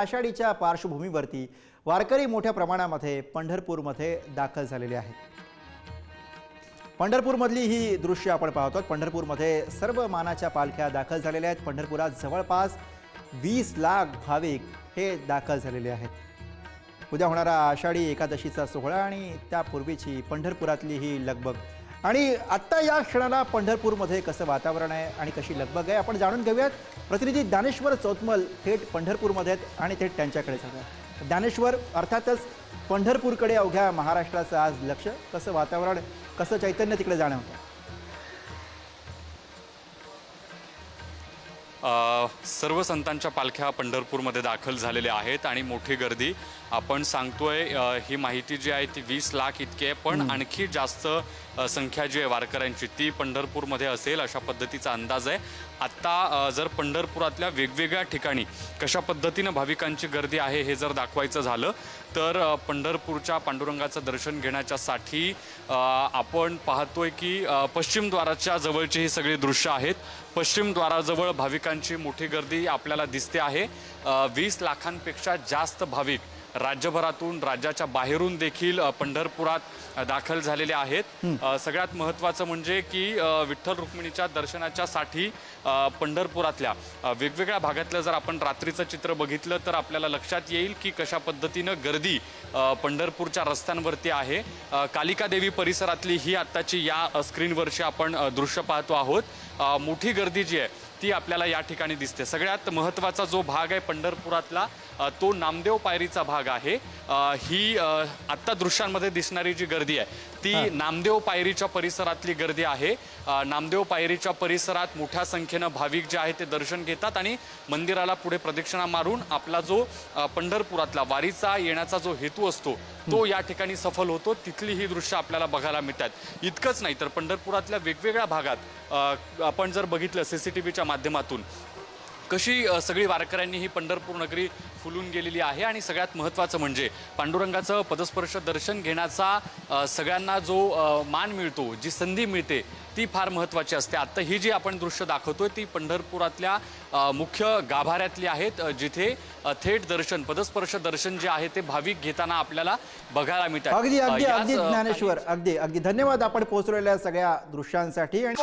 आषाढीच्या पार्श्वभूमीवरती वारकरी मोठ्या प्रमाणामध्ये पंढरपूरमध्ये दाखल झालेले आहेत। पंढरपूरमधली ही दृश्य आपण पाहतो। पंढरपूरमध्ये सर्व मानाच्या पालख्या दाखल झालेल्या आहेत। पंढरपुरात जवळपास 20 लाख भाविक हे दाखल झालेले आहेत। उद्या होणारा आषाढी एकादशीचा सोहळा आणि त्यापूर्वीची पंढरपुरातली ही लगबग आणि आता या क्षणाला पंढरपूरमध्ये कसं वातावरण आहे आणि कशी लगबग आहे आपण जाणून घेऊयात। प्रतिनिधी ज्ञानेश्वर चौतमल थेट पंढरपूरमध्ये आहेत आणि थेट त्यांच्याकडे जाऊया। ज्ञानेश्वर, अर्थातच पंढरपूरकडे अवघ्या महाराष्ट्राचं आज लक्ष, कसं वातावरण, कसं चैतन्य तिकडे जाणवतं? सर्व संतांच्या पालख्या पंढरपूरमध्ये दाखल झालेल्या आहेत आणि मोठी गर्दी आपण सांगतोय। ही माहिती जी आहे ती 20 लाख इतकी आहे, पण आणखी जास्त संख्या जी आहे वारकऱ्यांची ती पंढरपूरमध्ये असेल अशा पद्धतीचा अंदाज आहे। आत्ता जर पंढरपुरातल्या वेगवेगळ्या ठिकाणी कशा पद्धतीनं भाविकांची गर्दी आहे हे जर दाखवायचं झालं तर पंढरपूरच्या पांडुरंगाचं दर्शन घेण्याच्यासाठी आपण पाहतोय की पश्चिम द्वाराच्या जवळची ही सगळी दृश्य आहेत। पश्चिम द्वाराजवळ भाविकांची मोठी गर्दी आपल्याला दिसते आहे। 20 लाखांपेक्षा जास्त भाविक राज्यभरातून, राज्याच्या बाहेरून देखील पंढरपुरात दाखल झालेले आहेत। सगळ्यात महत्त्वाचं म्हणजे की विठ्ठल रुक्मिणीच्या दर्शनाच्यासाठी पंढरपुरातल्या वेगवेगळ्या भागातलं जर आपण रात्रीचं चित्र बघितलं तर आपल्याला लक्षात येईल की कशा पद्धतीनं गर्दी पंढरपूरच्या रस्त्यांवरती आहे। कालिका देवी परिसरातली ही आत्ताची या स्क्रीनवरची आपण दृश्य पाहतो आहोत। मोठी गर्दी जी आहे ती आपल्याला या ठिकाणी दिसते। सगळ्यात महत्त्वाचा जो भाग आहे पंढरपुरातला तो नामदेव पायरीचा भाग आहे। ही आत्ता दृश्यांमध्ये दिसणारी जी गर्दी आहे ती नामदेव पायरीच्या परिसरातली गर्दी आहे। नामदेव पायरीच्या परिसरात मोठ्या संख्येनं भाविक जे आहेत ते दर्शन घेतात आणि मंदिराला पुढे प्रदक्षिणा मारून आपला जो पंढरपुरातला वारीचा येण्याचा जो हेतू असतो तो या ठिकाणी सफल होतो। तिथली ही दृश्य आपल्याला बघायला मिळतात। इतकंच नाही तर पंढरपुरातल्या वेगवेगळ्या भागात आपण जर बघितलं CCTVच्या माध्यमातून कशी सगळी वारकऱ्यांनी ही पंढरपूर नगरी फुलून गेलेली आहे। आणि सगळ्यात महत्त्वाचं म्हणजे पांडुरंगाचं पदस्पर्श दर्शन घेण्याचा सगळ्यांना जो मान मिळतो, जी संधी मिळते ती फार महत्त्वाची असते। आता ही जी आपण दृश्य दाखवतोय ती पंढरपुरातल्या मुख्य गाभाऱ्यातली आहेत, जिथे थेट दर्शन, पदस्पर्श दर्शन जे आहे ते भाविक घेताना आपल्याला बघायला मिळतात। अगदी अगदी अगदी ज्ञानेश्वर, अगदी अगदी धन्यवाद आपण पोहोचलेल्या सगळ्या दृश्यांसाठी। आणि